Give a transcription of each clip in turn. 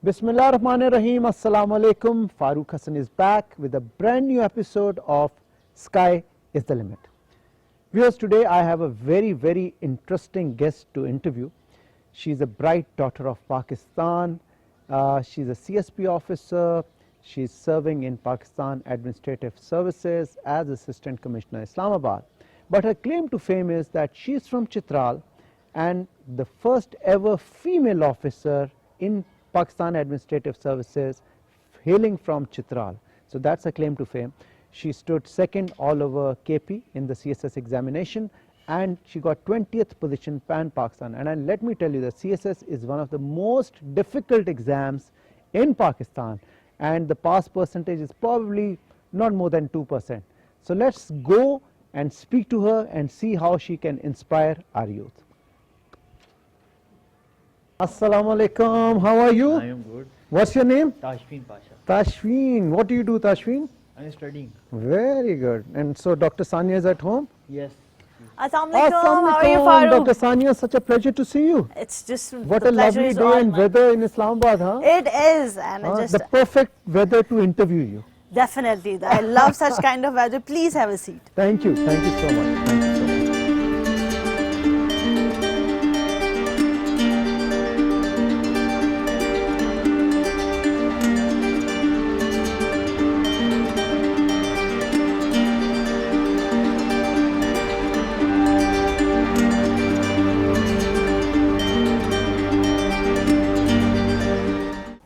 Bismillah Rahmanir Rahim. Assalamu alaikum. Farooq Hassan is back with a brand new episode of Sky is the Limit. Viewers, today I have a very interesting guest to interview. She's a bright daughter of Pakistan. She's a CSP officer. She's serving in Pakistan Administrative Services as Assistant Commissioner Islamabad. But her claim to fame is that she's from Chitral and the first ever female officer in Pakistan Administrative Services hailing from Chitral. So that's a claim to fame. She stood second all over KP in the CSS examination and she got 20th position pan-Pakistan. And let me tell you that CSS is one of the most difficult exams in Pakistan and the pass percentage is probably not more than 2%. So let's go and speak to her and see how she can inspire our youth. Assalamu alaikum, how are you? I am good. What's your name? Tashfeen Pasha. Tashfeen. What do you do, Tashfeen? I am studying. Very good. And so Dr. Sania is at home? Yes. Assalamu alaikum. How are you, Farooq? Dr. Sania, such a pleasure to see you. It's just What the a pleasure lovely is day all and mine. weather in Islamabad, huh? It is, and I just The perfect weather to interview you. definitely. I love such kind of weather. Please have a seat. Thank you so much. Thank you so much.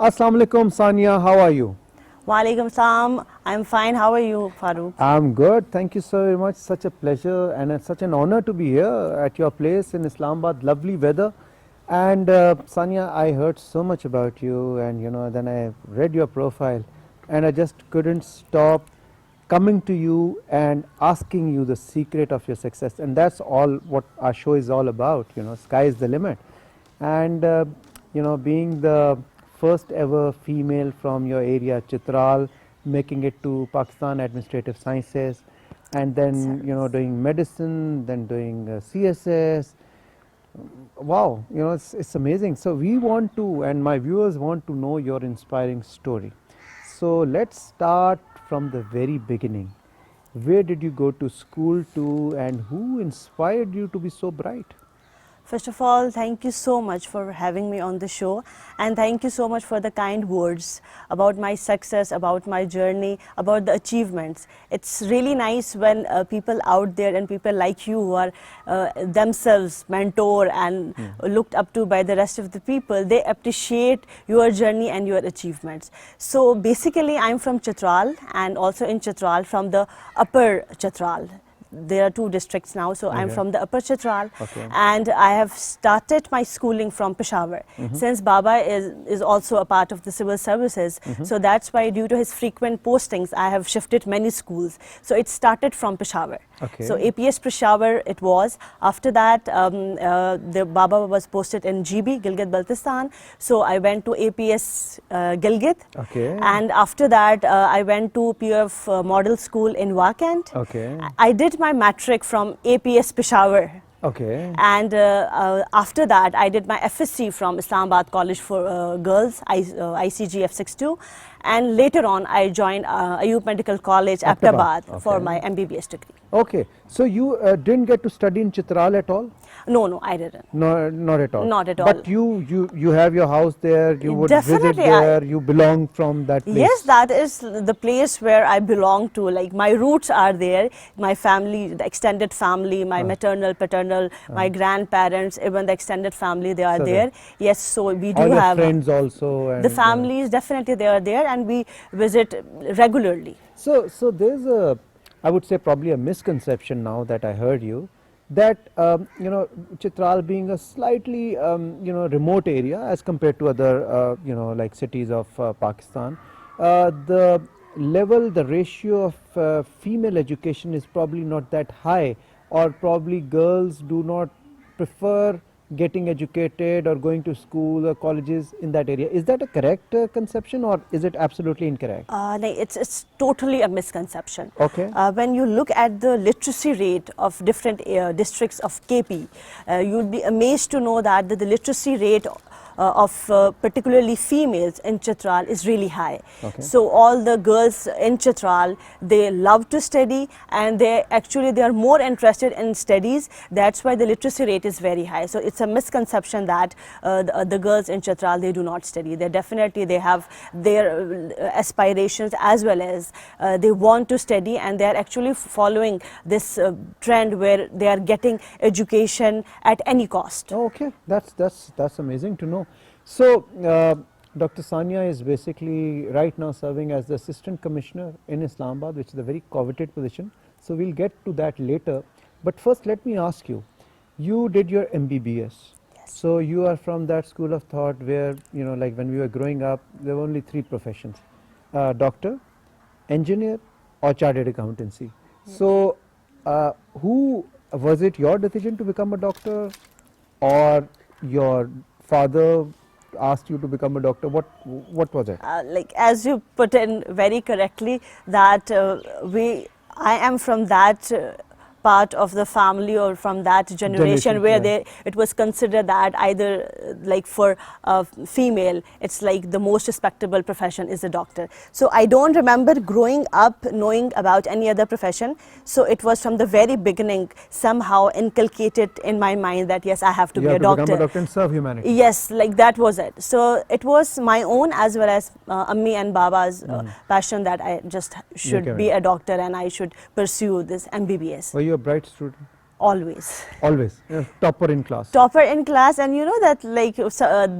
Assalamu alaikum, Sania, how are you? Walaikum salam. I'm fine. How are you, Farooq? I'm good. Thank you so very much. Such a pleasure and it's such an honor to be here at your place in Islamabad. Lovely weather. And Sania, I heard so much about you and then I read your profile and I just couldn't stop coming to you and asking you the secret of your success. And that's all what our show is all about, sky is the limit. And being the first ever female from your area, Chitral, making it to Pakistan Administrative Sciences, and then doing medicine, then doing CSS. Wow, it's amazing. So we want to, and my viewers want to know your inspiring story. So let's start from the very beginning. Where did you go to school to, and who inspired you to be so bright? First of all, thank you so much for having me on the show, and thank you so much for the kind words about my success, about my journey, about the achievements. It's really nice when people out there and people like you who are themselves mentor and looked up to by the rest of the people, they appreciate your journey and your achievements. So basically, I'm from Chitral and also in Chitral from the upper Chitral. There are two districts now, so I'm from the Upper Chitral, and I have started my schooling from Peshawar. Since Baba is also a part of the civil services, so that's why due to his frequent postings, I have shifted many schools. So it started from Peshawar. So APS Peshawar it was. After that, the Baba was posted in GB, Gilgit-Baltistan. So I went to APS Gilgit, and after that I went to PF Model School in Wakant. I did my matric from APS Peshawar. And after that, I did my FSC from Islamabad College for Girls, ICG F62. And later on, I joined Ayub Medical College, Aptabad, for my MBBS degree. So you didn't get to study in Chitral at all? No, I didn't. No, not at all. Not at all. But you have your house there. You would Definitely, visit there. You belong from that place. Yes, that is the place where I belong to. Like my roots are there. My family, the extended family, my maternal, paternal, my grandparents, even the extended family, they are there. Yes, so we do all have your friends also. And the families. Definitely, they are there, and we visit regularly. So there's a, I would say probably a misconception now that I heard you, that Chitral being a slightly remote area as compared to other like cities of Pakistan, the level, the ratio of female education is probably not that high, or probably girls do not prefer getting educated or going to school or colleges in that area. Is that a correct conception, or is it absolutely incorrect? No, it's totally a misconception. Okay. When you look at the literacy rate of different districts of KP, you'd be amazed to know that the literacy rate particularly females in Chitral is really high. Okay. So all the girls in Chitral, they love to study, and they are more interested in studies. That's why the literacy rate is very high. So it's a misconception that the girls in Chitral, they do not study. They have their aspirations as well as they want to study, and they are actually following this trend where they are getting education at any cost. Oh, okay, that's amazing to know. So, Dr. Sania is basically right now serving as the Assistant Commissioner in Islamabad, which is a very coveted position. So we'll get to that later. But first, let me ask you: you did your MBBS. Yes. So you are from that school of thought where, you know, like when we were growing up, there were only three professions: doctor, engineer, or chartered accountancy. Yes. So, who was it your decision to become a doctor, or your father asked you to become a doctor? What was it? Like as you put in very correctly, that I am from that part of the family or from that generation where yeah. it was considered that either like for a female, it's like the most respectable profession is a doctor. So I don't remember growing up knowing about any other profession. So it was from the very beginning somehow inculcated in my mind that yes, I have to be a doctor. Become a doctor and serve humanity. Yes, like that was it. So it was my own as well as Ammi and Baba's passion that I just should be a doctor and I should pursue this MBBS. Were you a bright student? Always. Always. Yeah, topper in class. Topper in class, and you know that like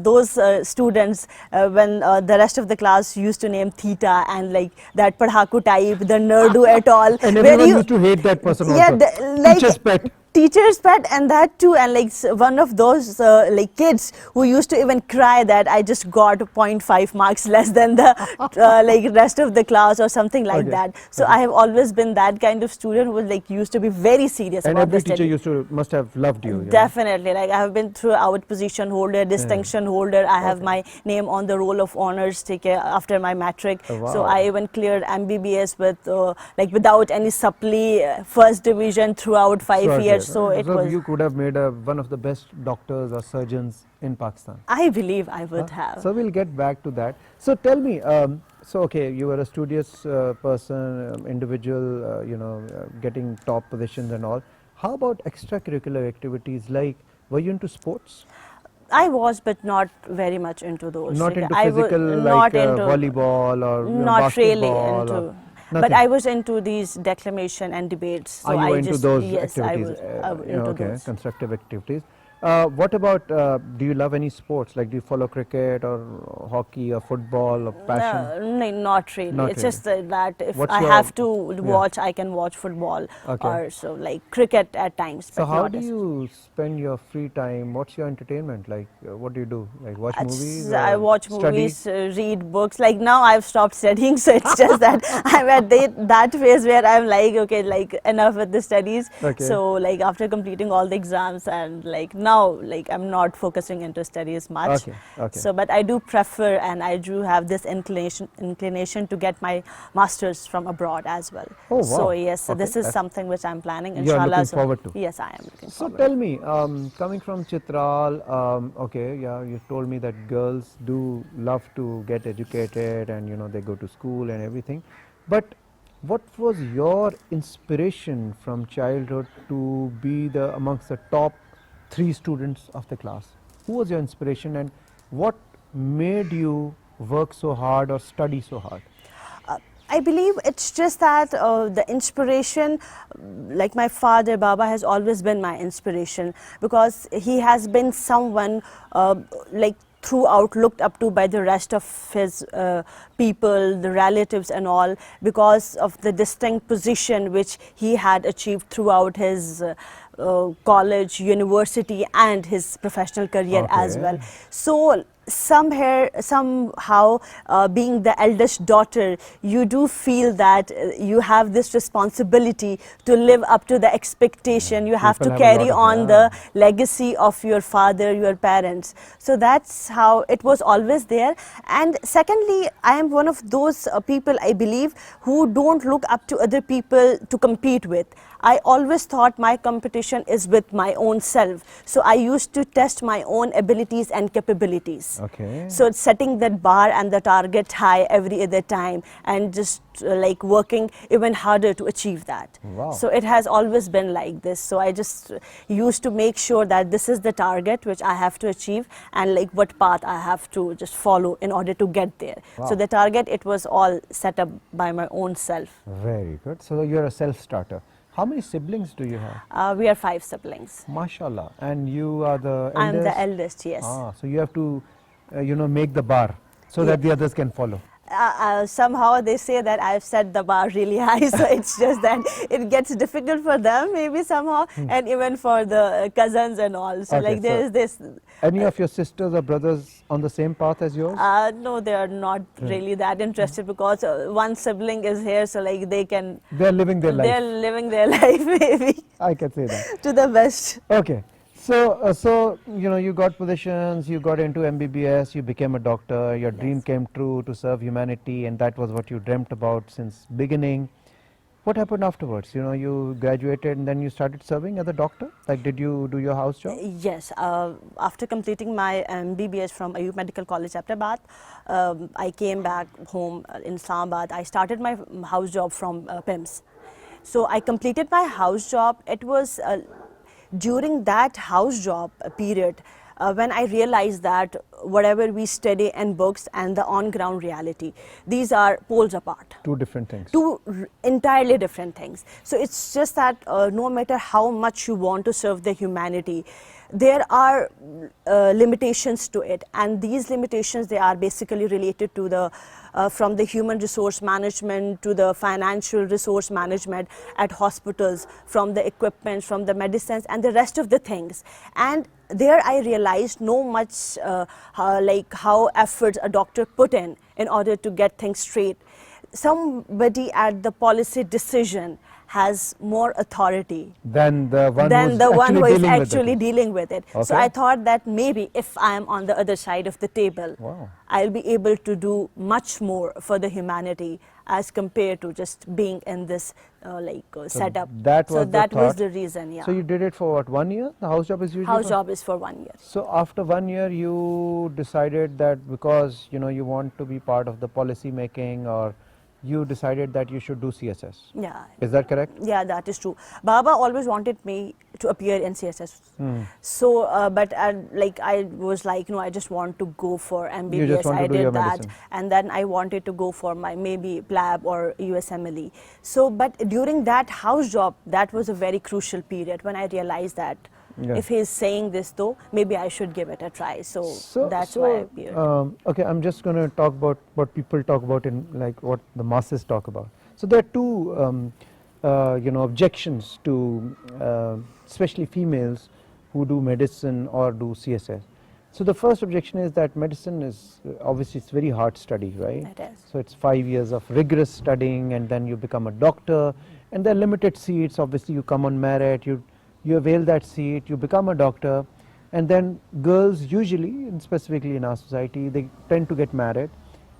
those students when the rest of the class used to name Theta and like that Padhaku type, the nerdu at all. And everyone used to hate that person yeah, also. like Teacher's pet. Teacher's pet, and that too, and like one of those like kids who used to even cry that I just got 0.5 marks less than the like rest of the class or something like that. So I have always been that kind of student who was like used to be very serious and about every the study. teacher must have loved you. Definitely, like I have been throughout position holder, distinction holder. I have my name on the roll of honors after my matric. Oh, wow. So I even cleared MBBS with like without any supply, first division throughout 5 years. So it was. You could have made one of the best doctors or surgeons in Pakistan. I believe I would have. So we'll get back to that. So tell me, so okay, you were a studious person, individual, getting top positions and all. How about extracurricular activities? Like, were you into sports? I was, but not very much into those. Not like, into physical, like volleyball or not basketball? really into. Nothing. But I was into these declamation and debates. So you I were into just, those yes, activities? I was into those. Constructive activities. What about, do you love any sports? Like, do you follow cricket or hockey or football or passion? No, not really. Not it's really. Just that if What's I your- have to watch, I can watch football or so like cricket at times. So but how not do as- you spend your free time? What's your entertainment? Like, what do you do? Like, watch movies? I watch study? movies, read books. Like now I've stopped studying, so it's just that I'm at that phase where I'm like, okay, like enough with the studies. Okay. So like after completing all the exams and like now, like I'm not focusing into studies much. Okay. So, but I do prefer and I do have this inclination to get my masters from abroad as well. Oh, wow. So yes, Okay. this is something which I'm planning. You're Inshallah. looking forward to. Yes, I am looking So forward. tell me, coming from Chitral, you told me that girls do love to get educated and they go to school and everything. But what was your inspiration from childhood to be amongst the top 3 students of the class? Who was your inspiration and what made you work so hard or study so hard? I believe it's just that the inspiration, like my father, Baba, has always been my inspiration because he has been someone like throughout looked up to by the rest of his people, the relatives and all, because of the distinct position which he had achieved throughout his college, university and his professional career as well. So somehow, being the eldest daughter, you do feel that you have this responsibility to live up to the expectation. You have People to have a lot carry of- on yeah. the legacy of your father, your parents. So that's how it was always there. And secondly, I am one of those people, I believe, who don't look up to other people to compete with. I always thought my competition is with my own self. So I used to test my own abilities and capabilities. Okay. So it's setting that bar and the target high every other time, and just like working even harder to achieve that. Wow. So it has always been like this. So I just used to make sure that this is the target which I have to achieve, and like what path I have to just follow in order to get there. Wow. So the target, it was all set up by my own self. Very good. So you're a self-starter. How many siblings do you have? We are 5 siblings. Mashallah. And you are the eldest? I'm the eldest, yes. So you have to, make the bar so that the others can follow. Somehow they say that I've set the bar really high, so it's just that it gets difficult for them maybe somehow, and even for the cousins and all. So Okay, like there so is this. Any of your sisters or brothers on the same path as yours? No, they are not really that interested, because one sibling is here, so like They're living their life. they're living their life maybe I can say that. to the best. Okay. So you got positions, you got into MBBS, you became a doctor, your dream came true to serve humanity, and that was what you dreamt about since beginning. What happened afterwards? You graduated and then you started serving as a doctor? Like, did you do your house job? Yes. After completing my MBBS from Ayub Medical College, Ahmedabad, I came back home in Islamabad. I started my house job from PIMS. So I completed my house job. It was during that house job period when I realized that whatever we study in books and the on-ground reality, these are poles apart. Two different things. Two entirely different things. So it's just that no matter how much you want to serve the humanity, there are limitations to it, and these limitations, they are basically related to the from the human resource management to the financial resource management at hospitals, from the equipment, from the medicines, and the rest of the things. And there I realized no much like how efforts a doctor put in order to get things straight. Somebody at the policy decision has more authority than the one who is dealing actually with it. dealing with it. So Okay. I thought that maybe if I am on the other side of the table, Wow. I'll be able to do much more for the humanity as compared to just being in this setup. that was so the that was thought. the reason, yeah. So you did it for what, 1 year? The house job is usually House for- job is for 1 year. So after 1 year, you decided that because you want to be part of the policy making, or you decided that you should do CSS. Yeah. Is that correct? Yeah, that is true. Baba always wanted me to appear in CSS. So, but I was like, no, I just want to go for MBBS. You just want to I do your did that, medicine. and then I wanted to go for my maybe PLAB or USMLE. So, but during that house job, that was a very crucial period when I realized that Yeah. if he's saying this, though, maybe I should give it a try. So, that's why I appeared. Okay, I'm just going to talk about what people talk about in like what the masses talk about. So there are two, objections to, especially females who do medicine or do CSS. So the first objection is that medicine is obviously it's very hard study, right? It is. So it's 5 years of rigorous studying, and then you become a doctor, and there are limited seats. Obviously, you come on merit, you avail that seat, you become a doctor, and then girls usually, and specifically in our society, they tend to get married,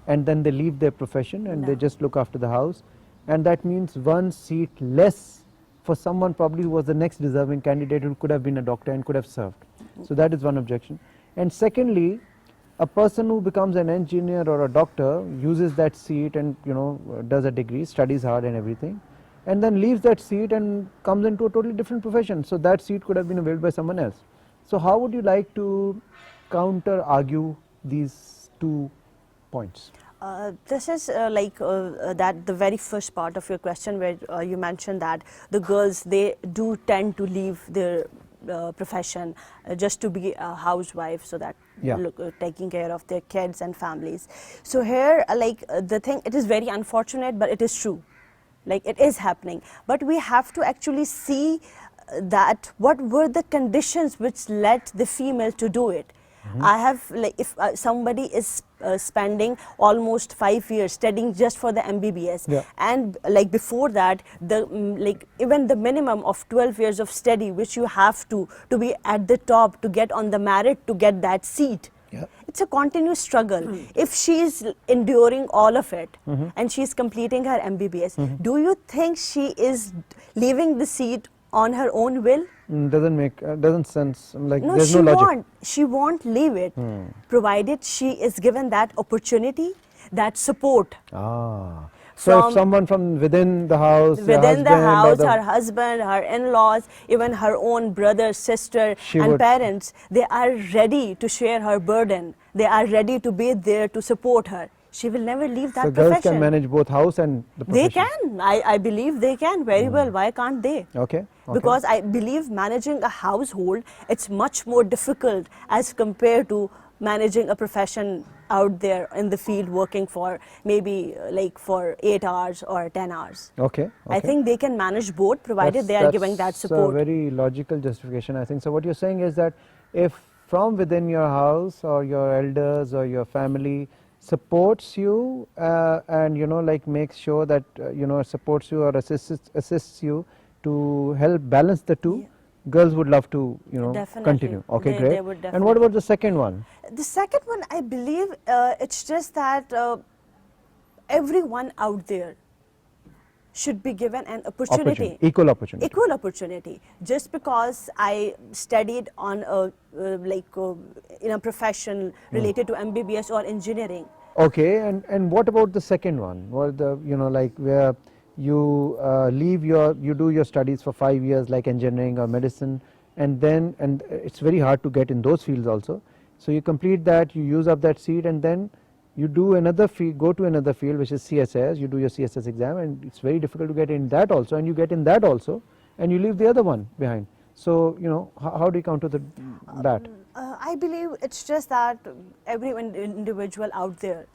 and then they leave their profession and they just look after the house, and that means one seat less for someone probably who was the next deserving candidate who could have been a doctor and could have served. So that is one objection. And secondly, a person who becomes an engineer or a doctor uses that seat and does a degree, studies hard and everything, and then leaves that seat and comes into a totally different profession. So that seat could have been availed by someone else. So how would you like to counter argue these 2 points? This is that the very first part of your question where you mentioned that the girls, they do tend to leave their profession just to be a housewife, so that taking care of their kids and families. So here the thing, it is very unfortunate, but it is true. Like, it is happening, but we have to actually see that what were the conditions which led the female to do it. I have, like, if somebody is spending almost 5 years studying just for the MBBS, Yeah. and like before that, the like even the minimum of 12 years of study which you have to be at the top to get on the merit to get that seat. Yeah. It's a continuous struggle. If she's enduring all of it and she's completing her MBBS, do you think she is leaving the seat on her own will? Doesn't make doesn't sense. Like No, there's no logic. she won't leave it, provided she is given that opportunity, that support Ah. So if from someone from within the house, the within the husband or house, the her husband, her in-laws, even her own brother, sister, She and would- parents, they are ready to share her burden. They are ready to be there to support her. She will never leave that so girls profession. can manage both house and the They profession. can. I believe they can very well. Why can't they? Okay. Because I believe managing a household, it's much more difficult as compared to managing a profession out there in the field working for maybe like for 8 hours or 10 hours. Okay. I think they can manage both provided they are giving that That's support. a very logical justification, I think. So what you're saying is that if from within your house or your elders or your family supports you and like makes sure that supports you or assists you to help balance the two, girls would love to Definitely. continue. Okay, They great. would And what about the second one? The second one, I believe it's just that everyone out there should be given an opportunity. Equal opportunity. Equal opportunity. Just because I studied on a in a profession related to MBBS or engineering. Okay, and what about the second one? What the like where you you do your studies for 5 years like engineering or medicine, and it's very hard to get in those fields also. So you complete that, you use up that seat, and then you do another field, go to another field which is CSS. You do your CSS exam, and it's very difficult to get in that also, and you get in that also, and you leave the other one behind. So how do you counter that? I believe it's just that every individual out there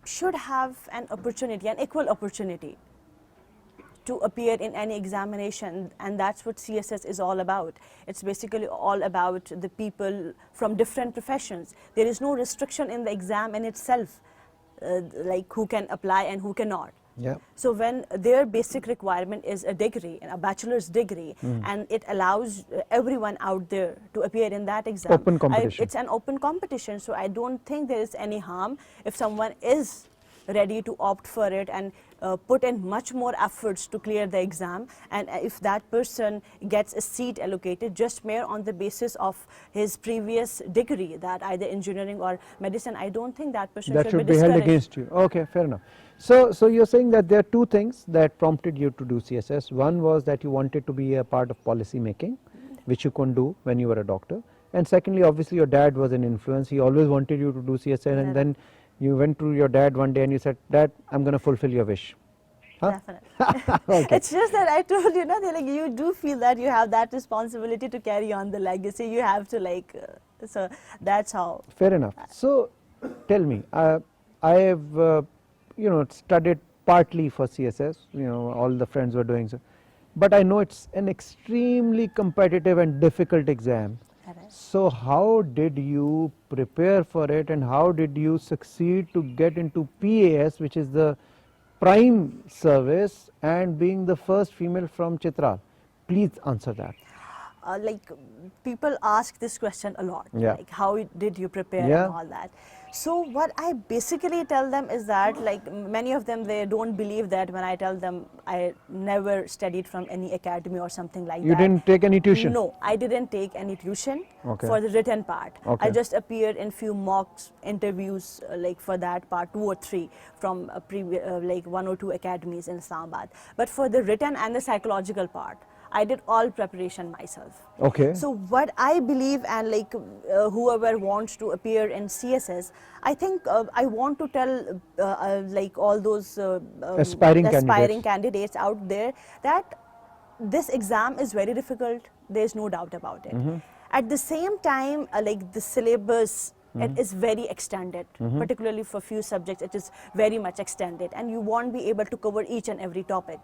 should have an opportunity, an equal opportunity to appear in any examination, and that's what CSS is all about. It's basically all about the people from different professions. There is no restriction in the exam in itself, like who can apply and who cannot. Yeah. So when their basic requirement is a degree, a bachelor's degree, and it allows everyone out there to appear in that exam. Open competition. It's an open competition, so I don't think there is any harm if someone is ready to opt for it and put in much more efforts to clear the exam, and if that person gets a seat allocated just mere on the basis of his previous degree, that either engineering or medicine, I don't think that person should be held against you. Okay, fair enough. So you're saying that there are two things that prompted you to do CSS. One was that you wanted to be a part of policy making, which you couldn't do when you were a doctor, and secondly, obviously your dad was an influence. He always wanted you to do CSS, and then you went to your dad one day and you said, "Dad, I'm going to fulfill your wish." Huh? Definitely. Okay. It's just that I told you, like you do feel that you have that responsibility to carry on the legacy. You have to so that's how. Fair enough. So tell me, I have studied partly for CSS. All the friends were doing so, but I know it's an extremely competitive and difficult exam. Correct. So how did you prepare for it, and how did you succeed to get into PAS, which is the prime service, and being the first female from Chitral? Please answer that. Like people ask this question a lot, Yeah. like how did you prepare Yeah. and all that. So what I basically tell them is that, like many of them, they don't believe that when I tell them I never studied from any academy or something like that. You didn't take any tuition? No, I didn't take any tuition Okay. for the written part. Okay. I just appeared in few mock interviews like for that part, 2 or 3 from like 1 or 2 academies in Islamabad. But for the written and the psychological part, I did all preparation myself. Okay. So what I believe, and like whoever wants to appear in CSS, I think I want to tell like all those Aspiring candidates out there that this exam is very difficult. There is no doubt about it. At the same time, like the syllabus it is very extended, particularly for few subjects it is very much extended and you won't be able to cover each and every topic.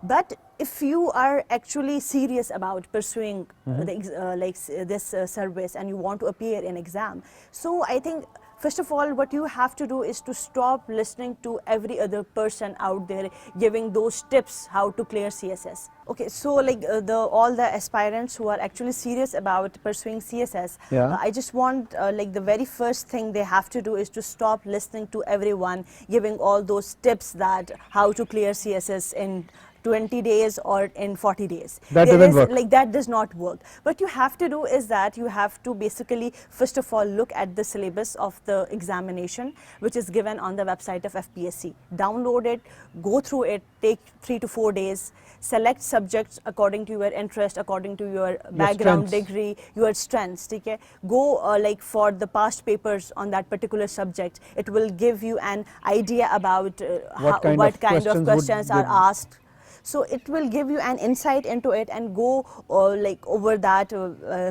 But if you are actually serious about pursuing this service and you want to appear in exam, so I think first of all, what you have to do is to stop listening to every other person out there giving those tips how to clear CSS. Okay, so like all the aspirants who are actually serious about pursuing CSS, Yeah. I just want like the very first thing they have to do is to stop listening to everyone giving all those tips that how to clear CSS in 20 days or in 40 days. That doesn't work. Like that does not work. What you have to do is that you have to basically first of all look at the syllabus of the examination which is given on the website of FPSC. Download it, go through it, take 3 to 4 days, select subjects according to your interest, according to your background, strengths. degree, your strengths. Okay? Go like for the past papers on that particular subject. It will give you an idea about What kind what of kind of questions would questions are they- asked. So it will give you an insight into it and go like over that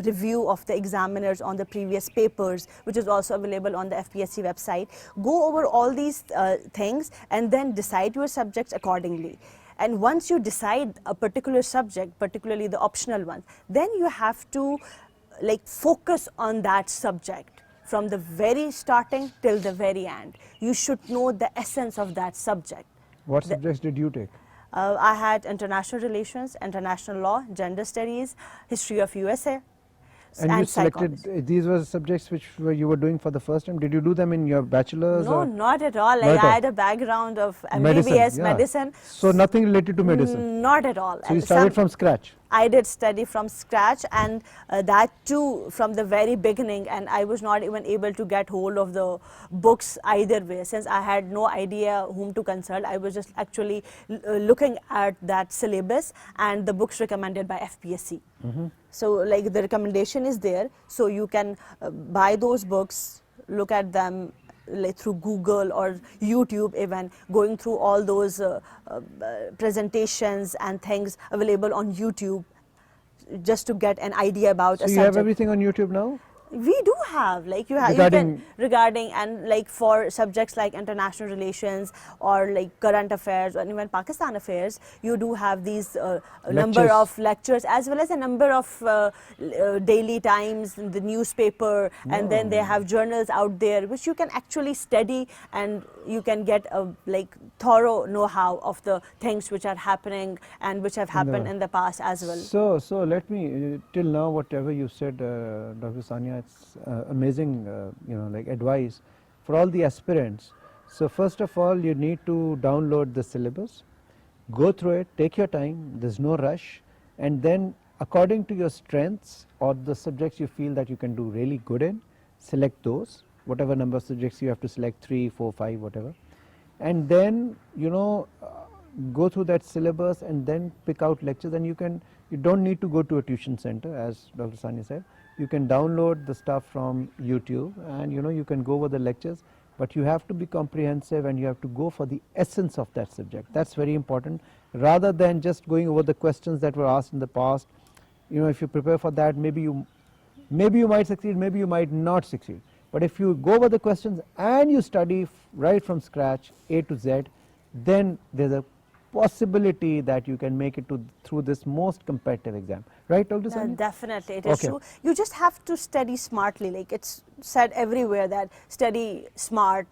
review of the examiners on the previous papers, which is also available on the FPSC website. Go over all these things and then decide your subjects accordingly. And once you decide a particular subject, particularly the optional one, then you have to like focus on that subject from the very starting till the very end. You should know the essence of that subject. What subjects did you take? I had international relations, international law, gender studies, history of USA, And you psychology. selected, these were subjects which you were doing for the first time. Did you do them in your bachelor's? No, or not at all. Not Like at I all? had a background of MBBS, yeah. medicine. So nothing related to medicine. Not at all. So you And started from scratch. I did study from scratch, and that too from the very beginning, and I was not even able to get hold of the books either way, since I had no idea whom to consult. I was just actually looking at that syllabus and the books recommended by FPSC. So like the recommendation is there, so you can buy those books, look at them like through Google or YouTube, even going through all those presentations and things available on YouTube, just to get an idea about So a you subject. have everything on YouTube now? We do have, like you have Regarding- regarding and like for subjects like international relations or like current affairs or even Pakistan affairs, you do have these number Lectures. of lectures as well as a number of daily times, the newspaper, and then they have journals out there which you can actually study and you can get a like thorough know-how of the things which are happening and which have happened in the past as well. So let me, till now whatever you said, Dr. Sania, it's amazing, like advice for all the aspirants. So first of all, you need to download the syllabus, go through it, take your time, there's no rush, and then according to your strengths or the subjects you feel that you can do really good in, select those, whatever number of subjects you have to select, 3, 4, 5, whatever, and then go through that syllabus and then pick out lectures. And you don't need to go to a tuition center, as Dr. Sania said. You can download the stuff from YouTube and you can go over the lectures, but you have to be comprehensive and you have to go for the essence of that subject. That's very important, rather than just going over the questions that were asked in the past. If you prepare for that, maybe you might succeed, maybe you might not succeed. But if you go over the questions and you study right from scratch, A to Z, then there's a possibility that you can make it through this most competitive exam. Right, Dr. Sania? Definitely, it is true. You just have to study smartly. Like it's said everywhere that study smart.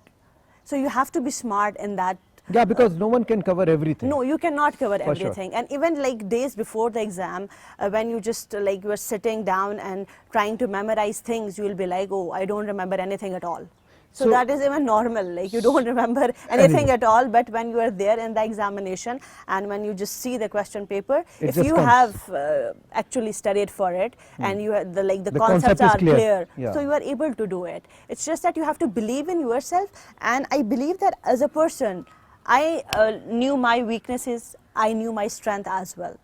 So you have to be smart in that. Yeah, because no one can cover everything. No, you cannot cover For sure. everything. And even like days before the exam, when you just like you are sitting down and trying to memorize things, you will be like, oh, I don't remember anything at all. So that is even normal, like you don't remember anything at all, but when you are there in the examination and when you just see the question paper, if you have actually studied for it and you have the concepts are clear, so you are able to do it. It's just that you have to believe in yourself, and I believe that as a person, I knew my weaknesses, I knew my strength as well.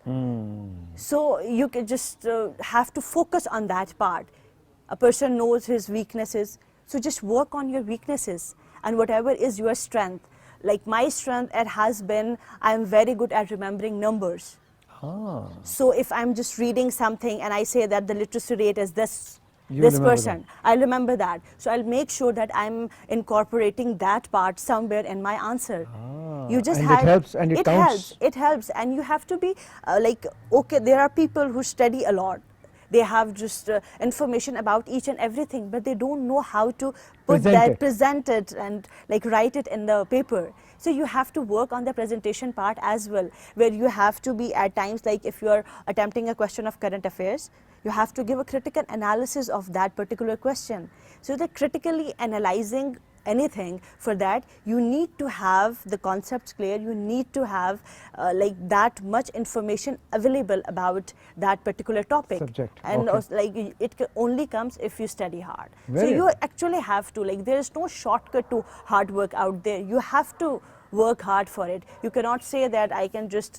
So you can just have to focus on that part. A person knows his weaknesses, so just work on your weaknesses and whatever is your strength. Like my strength, it has been, I'm very good at remembering numbers. So if I'm just reading something and I say that the literacy rate is this, You this remember person. I'll remember that. So I'll make sure that I'm incorporating that part somewhere in my answer. You just and it have, helps and it counts. it helps, and you have to be like, okay, there are people who study a lot. They have just information about each and everything, but they don't know how to put Present that, it. present it, and like write it in the paper. So you have to work on the presentation part as well, where you have to be at times, like if you're attempting a question of current affairs, you have to give a critical analysis of that particular question. So that critically analyzing anything, for that you need to have the concepts clear, you need to have like that much information available about that particular topic. Subject, And okay. like it only comes if you study hard. So Very you good. actually have to, like, there is no shortcut to hard work out there. You have to work hard for it. You cannot say that I can just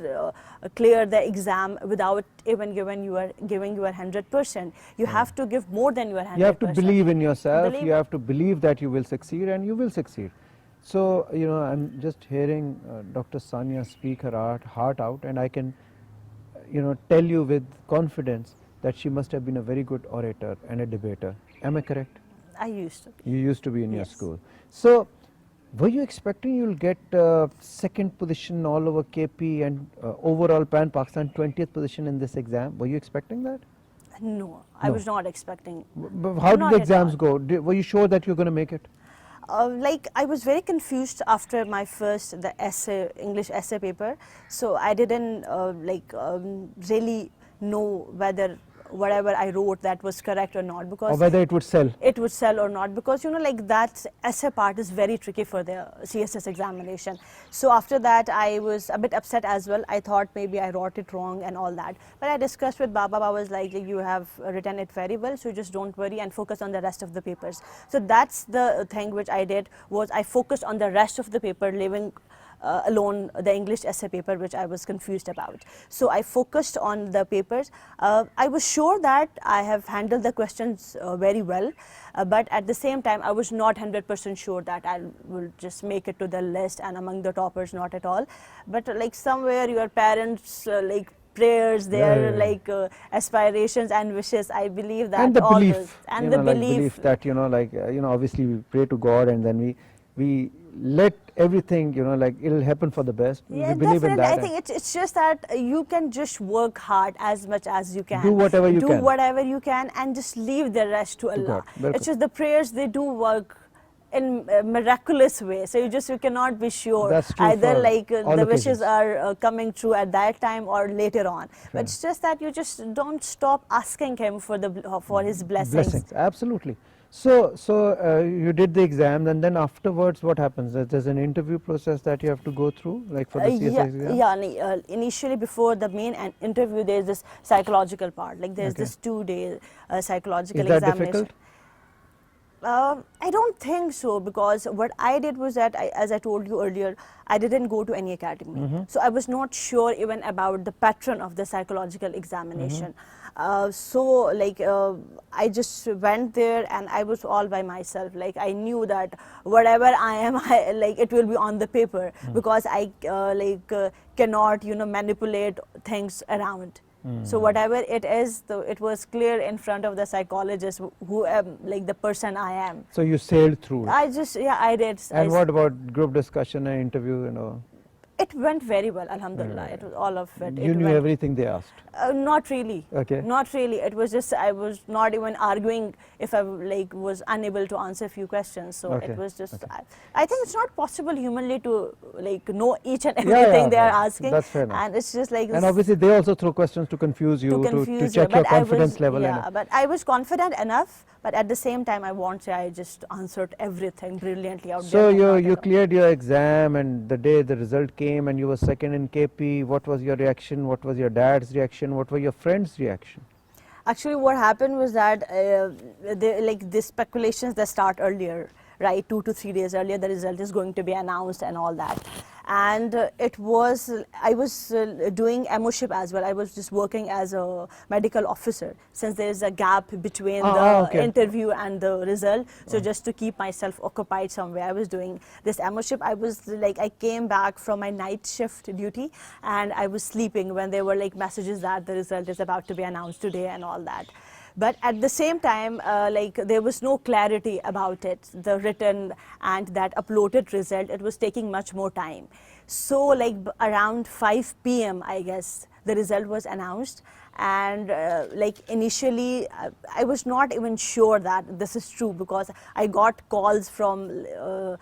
clear the exam without even giving your 100%. You have to give more than your 100%. You have to believe in yourself. Believe- You have to believe that you will succeed, and you will succeed. So, you know, I'm just hearing Dr. Sania speak her heart out, and I can, you know, tell you with confidence that she must have been a very good orator and a debater. Am I correct? I used to. You used to be in your Yes. school. So, were you expecting you'll get second position all over KP and overall Pan Pakistan 20th position in this exam? Were you expecting that? No, I No. was not expecting. How did Not the at exams all. go? Were you sure that you're going to make it? Like I was very confused after my first English essay paper, so I didn't really know whether whatever I wrote that was correct or not, Or because whether it would sell? it would sell or not, because like that essay part is very tricky for the CSS examination. So after that I was a bit upset as well. I thought maybe I wrote it wrong and all that, but I discussed with Baba. Baba was like, you have written it very well, so just don't worry and focus on the rest of the papers. So that's the thing which I did, was I focused on the rest of the paper, leaving alone the English essay paper, which I was confused about. So I focused on the papers. I was sure that I have handled the questions very well, but at the same time I was not 100% sure that I will just make it to the list and among the toppers, not at all. But like somewhere your parents like prayers, their Yeah. like aspirations and wishes, I believe that And the all belief, those, and you the know, like belief that, you know, like, you know, obviously we pray to God, and then we let everything, you know, like it'll happen for the best. Yeah, We believe in definitely. that. I think it's just that you can just work hard as much as you can. Do whatever you do can. whatever you can, and just leave the rest to Allah. God. It's just the prayers, they do work in a miraculous way. So you cannot be sure That's true either for like all the wishes occasions. are coming true at that time or later on. Fair. But it's just that you just don't stop asking him for his Blessings, absolutely. So you did the exam, and then afterwards what happens? There's an interview process that you have to go through, like for the CSS exam? Initially before the main interview, there's this psychological part. Like there's Okay. this 2-day psychological Is that examination. difficult? I don't think so, because what I did was that, as I told you earlier, I didn't go to any academy. So I was not sure even about the pattern of the psychological examination. So like I just went there and I was all by myself. Like I knew that whatever I am, like it will be on the paper, because I cannot, you know, manipulate things around. So whatever it is, it was clear in front of the psychologist, who am like the person I am. So you sailed through it. I did. And what about group discussion and interview, you know? It went very well, alhamdulillah. It was all of it. You knew everything they asked? Not really. Okay. Not really. It was just, I was not even arguing if I like was unable to answer a few questions. So Okay. it was just, Okay. I think it's not possible humanly to like know each and everything they are asking. That's fair enough. And it's just like And obviously they also throw questions to confuse you, to check your confidence level. Yeah, and but I was confident enough. But at the same time, I won't say I just answered everything brilliantly out so there. you cleared your exam, and the day the result came and you were second in KP, what was your reaction? What was your dad's reaction? What were your friends' reaction? Actually, what happened was that like the speculations that start earlier, right, 2 to 3 days earlier, the result is going to be announced and all that. And I was doing MOship as well. I was just working as a medical officer, since there is a gap between the interview and the result. So just to keep myself occupied somewhere, I was doing this MOship. I came back from my night shift duty, and I was sleeping when there were like messages that the result is about to be announced today and all that. But at the same time, like there was no clarity about it, the written and that uploaded result. It was taking much more time. So like around 5 p.m. I guess the result was announced, and like initially I was not even sure that this is true, because I got calls from the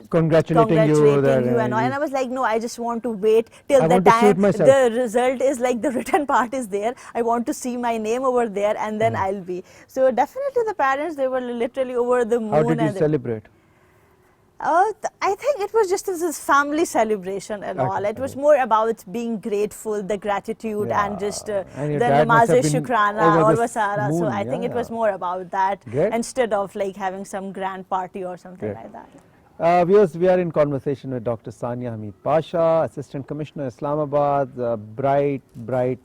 Congratulating you that, and all, and I was like, no, I just want to wait till I the want to see it time myself. the result is like the written part is there. I want to see my name over there, and then I'll be. So definitely the parents, they were literally over the moon. How did you and celebrate? I think it was just this family celebration and all. Okay, It was okay. more about being grateful, the gratitude, Yeah, and just and your the dad must have namaz been shukrana over or the wasara. So moon. I think Yeah, it was yeah. more about that Great. instead of like having some grand party or something Great. like that. Viewers, we are in conversation with Dr. Sania Pasha, Assistant Commissioner, Islamabad, bright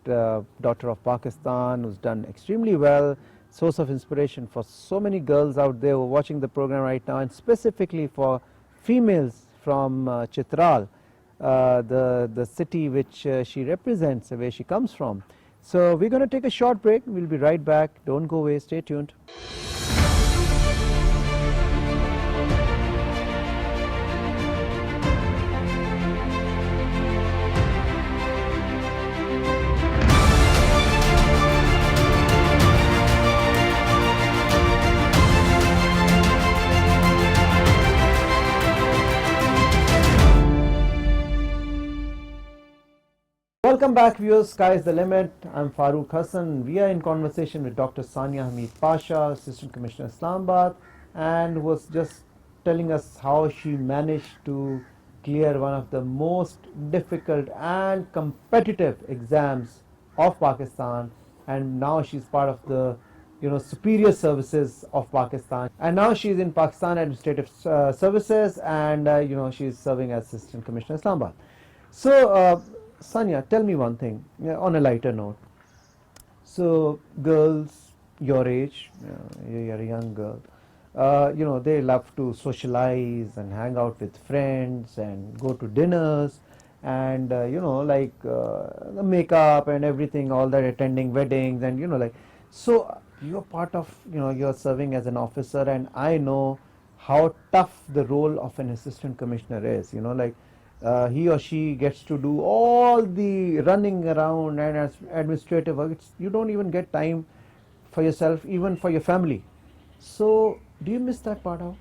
daughter of Pakistan who's done extremely well, source of inspiration for so many girls out there who are watching the program right now, and specifically for females from Chitral, the city which she represents, where she comes from. So we're going to take a short break. We'll be right back. Don't go away. Stay tuned. Welcome back, viewers. Sky is the limit. I'm Farooq Hassan. We are in conversation with Dr. Sania Pasha, Assistant Commissioner, Islamabad, and was just telling us how she managed to clear one of the most difficult and competitive exams of Pakistan, and now she's part of the superior services of Pakistan, and now she's in Pakistan Administrative Services, and she's serving as Assistant Commissioner, Islamabad. So, Sania, tell me one thing, on a lighter note. So, girls your age, you're a young girl, they love to socialize and hang out with friends and go to dinners, and the makeup and everything, all that, attending weddings, and so you're part of, you're serving as an officer, and I know how tough the role of an assistant commissioner is. He or she gets to do all the running around and administrative work. You don't even get time for yourself, even for your family. So, do you miss that part out?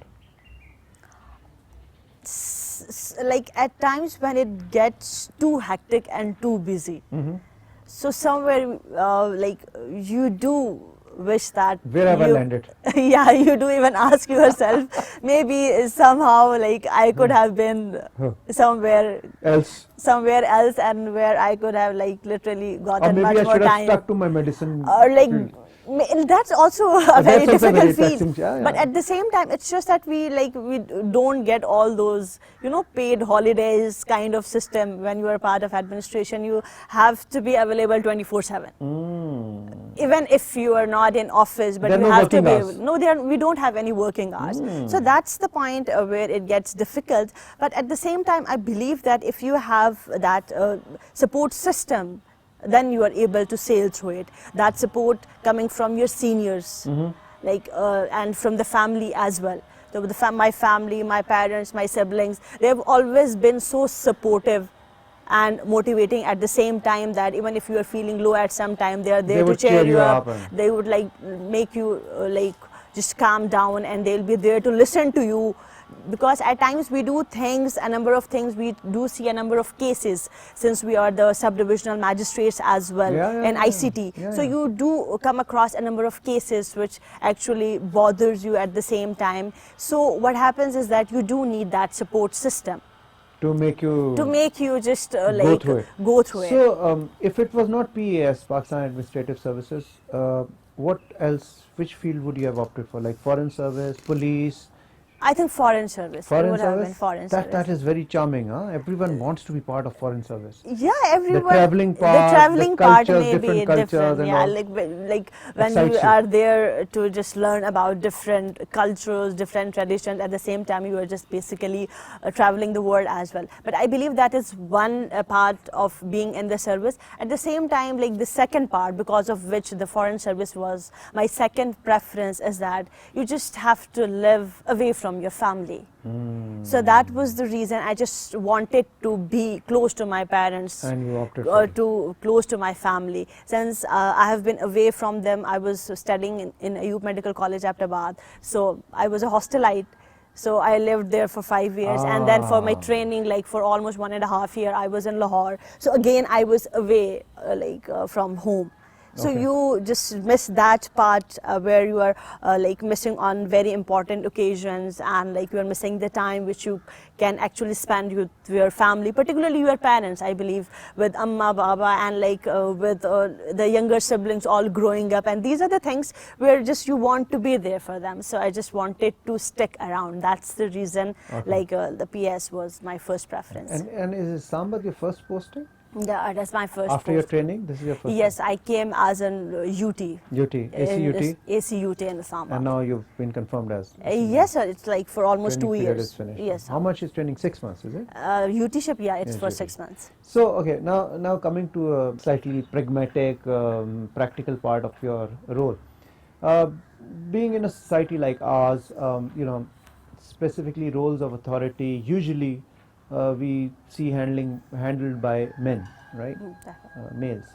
Like at times when it gets too hectic and too busy. So somewhere like you do wish that Where have I landed? yeah, you do even ask yourself, maybe somehow like I could have been somewhere Else, and where I could have like literally or gotten maybe much I more should have time. stuck to my medicine Or like field. that's also a very That's also difficult very field. taxing, yeah, But yeah. at the same time, it's just that we don't get all those paid holidays kind of system. When you are part of administration, you have to be available 24/7. Even if you are not in office, but There are you no have to working be hours. able, no, we don't have any working hours. So that's the point where it gets difficult. But at the same time, I believe that if you have that support system, then you are able to sail through it. That support coming from your seniors, like and from the family as well. So my family, my parents, my siblings, they have always been so supportive and motivating at the same time, that even if you are feeling low at some time, they are there They to would cheer you up. and- They would like make you like just calm down, and they'll be there to listen to you. Because at times we do things, a number of things, we do see a number of cases, since we are the sub-divisional magistrates as well in ICT. So you do come across a number of cases which actually bothers you at the same time. So what happens is that you do need that support system to make you just go through it. go through it. So, if it was not PAS, Pakistan Administrative Services, what else? Which field would you have opted for? Like foreign service, police, I think foreign service. It Foreign would have been service? foreign That service. is very charming, huh? Everyone wants to be part of foreign service. Yeah, everyone. travelling the part, the traveling part cultures, may different be cultures different. and Yeah, all. like when Excites you you. are there to just learn about different cultures, different traditions. At the same time, you are just basically traveling the world as well. But I believe that is one part of being in the service. At the same time, like the second part, because of which the foreign service was my second preference, is that you just have to live away from your family. So that was the reason I just wanted to be close to my parents, And you opted for it. to close to my family. Since I have been away from them, I was studying in Ayub Medical College, Ahmedabad. So I was a hostelite. So I lived there for 5 years, and then for my training, like for almost 1.5 years, I was in Lahore. So again, I was away from home. So Okay. you just miss that part where you are like missing on very important occasions, and like you are missing the time which you can actually spend with your family, particularly your parents, I believe, with Amma, Baba, and like with the younger siblings all growing up. And these are the things where just you want to be there for them. So I just wanted to stick around. That's the reason. Okay. Like the PS was my first preference. And is Islamabad your first posting? Yeah, that's my first. After your post. training, this is your first Yes, I came as an UT. UT, ACUT, ACUT in Islamabad. and now you've been confirmed as. Yes, sir. It's like for almost Training 2 period years. is finished. Yes. How much is training? 6 months, is it? UT-ship, yeah, it's Yes, for UT. 6 months. So, okay, now coming to a slightly pragmatic, practical part of your role. Being in a society like ours, specifically roles of authority, usually we see handled by men, right? Definitely. Males.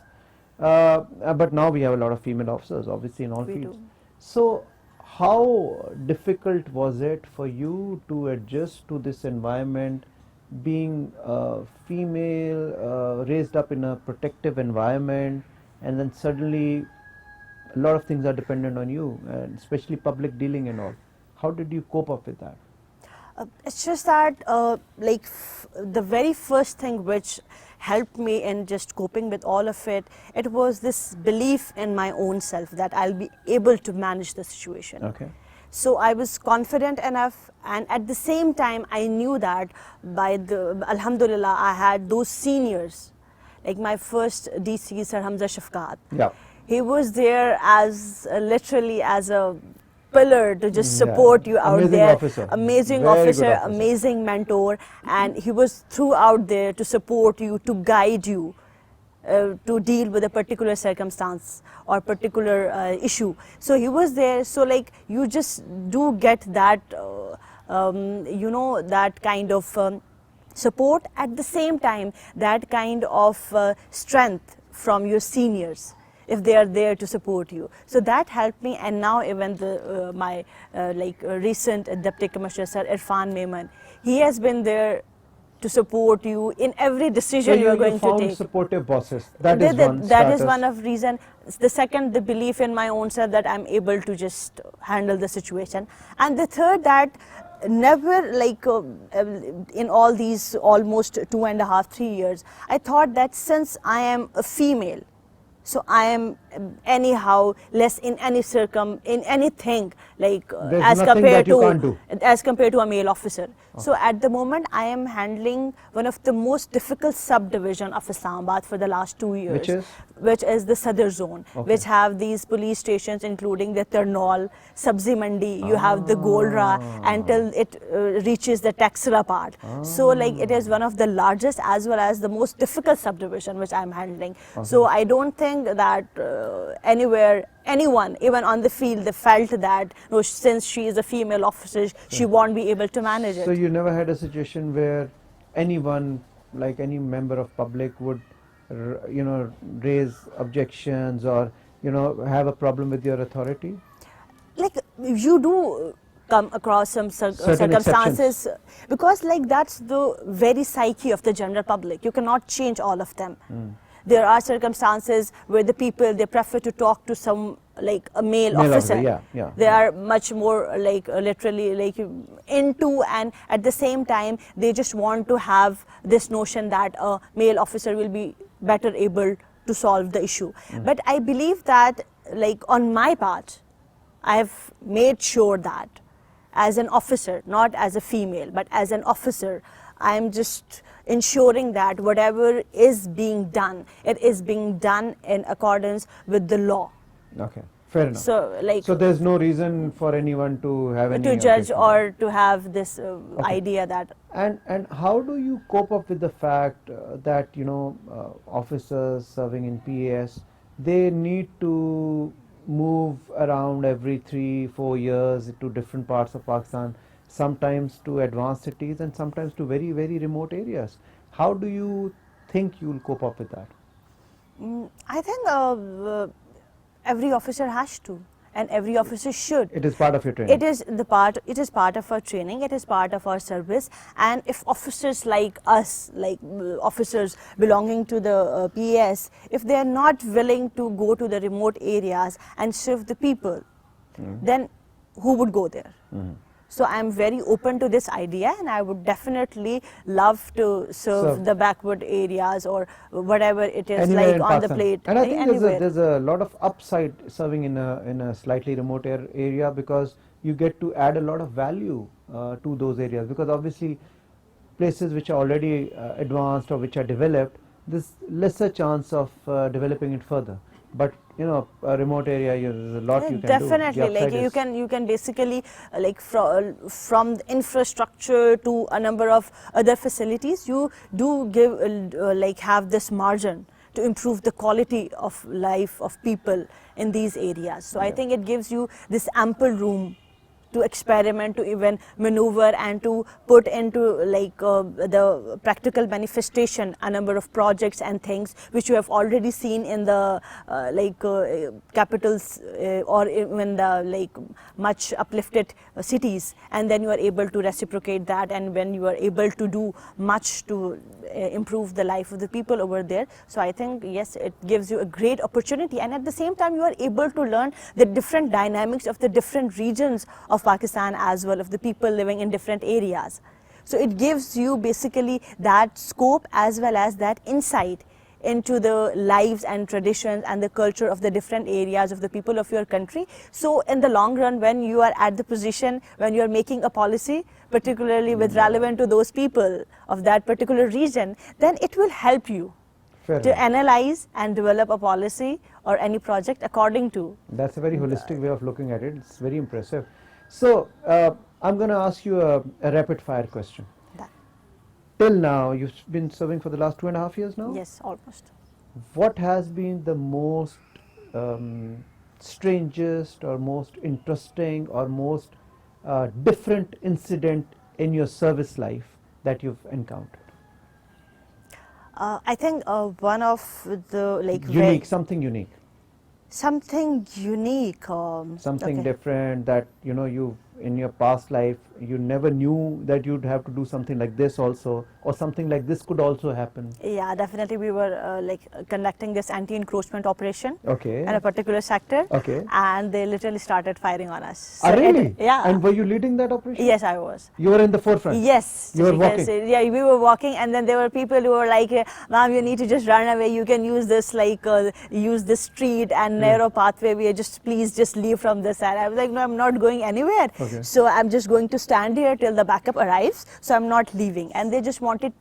But now we have a lot of female officers, obviously, in all We fields. do. So, how difficult was it for you to adjust to this environment, being female, raised up in a protective environment, and then suddenly a lot of things are dependent on you, and especially public dealing and all? How did you cope up with that? It's just that, the very first thing which helped me in just coping with all of it, it was this belief in my own self that I'll be able to manage the situation. Okay. So I was confident enough, and at the same time, I knew that Alhamdulillah, I had those seniors, like my first DC, Sir Hamza Shafqat. Yeah. He was there as literally as a pillar to just Yeah. support you out Amazing there. officer. Amazing Very good officer, officer. amazing mentor, and he was throughout there to support you, to guide you, to deal with a particular circumstance or particular issue. So he was there. So like you just do get that, that kind of support. At the same time, that kind of strength from your seniors, if they are there to support you. So that helped me. And now even my recent Deputy Commissioner, Sir Irfan Memon, he has been there to support you in every decision So you are going to found take. supportive bosses. That is one That is status. one of reason. The second, the belief in my own self that I'm able to just handle the situation. And the third, that never in all these almost 2.5, 3 years, I thought that since I am a female, so I am anyhow less in in anything There's as nothing compared that you to can't do. as compared to a male officer. So at the moment I am handling one of the most difficult subdivision of Islamabad for the last 2 years, which is the Sadr zone, Okay. which have these police stations including the Tarnaul, Sabzi Mandi, you have the Golra until it reaches the Taxila part. So like it is one of the largest as well as the most difficult subdivision which I am handling. So I don't think that anyone, even on the field, they felt that no, since she is a female officer, she won't be able to manage So it. you never had a situation where anyone, like any member of public, would raise objections or have a problem with your authority? Like you do come across some circumstances, because like that's the very psyche of the general public. You cannot change all of them. There are circumstances where the people, they prefer to talk to some like a male officer. Yeah. They are much more literally into, and at the same time they just want to have this notion that a male officer will be better able to solve the issue. But I believe that on my part, I have made sure that, as an officer, not as a female, but as an officer, I'm just ensuring that whatever is being done, it is being done in accordance with the law. Okay, fair enough. So, like, So there's no reason for anyone to have any to judge objection. or to have this Okay. idea that And how do you cope up with the fact that officers serving in PAS, they need to move around every 3-4 years to different parts of Pakistan, sometimes to advanced cities and sometimes to very very remote areas. How do you think you will cope up with that? I think every officer has to, and every officer should. It is part of your training. It is part of our training, it is part of our service, and if officers like us, like officers belonging to the PAS, if they are not willing to go to the remote areas and serve the people, then who would go there? So I am very open to this idea, and I would definitely love to serve the backward areas or whatever it is, Anywhere like in on the Pakistan. plate. And I think anywhere. there's a lot of upside serving in a slightly remote area, because you get to add a lot of value to those areas, because obviously places which are already advanced or which are developed, there's lesser chance of developing it further. But a remote area, there's a lot you can Definitely, do. The like upside you can basically like from the infrastructure to a number of other facilities, you do give like have this margin to improve the quality of life of people in these areas. So I think it gives you this ample room to experiment, to even maneuver, and to put into like the practical manifestation a number of projects and things which you have already seen in the capitals or even the like much uplifted cities, and then you are able to reciprocate that, and when you are able to do much to improve the life of the people over there. So I think yes, it gives you a great opportunity, and at the same time you are able to learn the different dynamics of the different regions of Pakistan as well, of the people living in different areas. So it gives you basically that scope as well as that insight into the lives and traditions and the culture of the different areas of the people of your country. So in the long run, when you are at the position, when you are making a policy, particularly with relevant to those people of that particular region, then it will help you to analyze and develop a policy or any project according to. That's a very holistic way of looking at it. It's very impressive. So I'm going to ask you a rapid fire question. Till now, you've been serving for the last 2.5 years now? Yes, almost. What has been the most strangest or most interesting or most different incident in your service life that you've encountered? I think one of the unique, something unique. Something unique. Something different that you in your past life you never knew that you'd have to do something like this also, or something like this could also happen. Yeah, definitely. We were conducting this anti-encroachment operation in a particular sector, and they literally started firing on us. So really? Yeah. And were you leading that operation? Yes, I was. You were in the forefront? Yes. You were walking? Yeah, we were walking, and then there were people who were like, ma'am, you need to just run away. You can use this use this street and narrow pathway. Please just leave from this side. I was like, no, I'm not going anywhere. So I'm just going to stand here till the backup arrives. So I'm not leaving. And they just wanted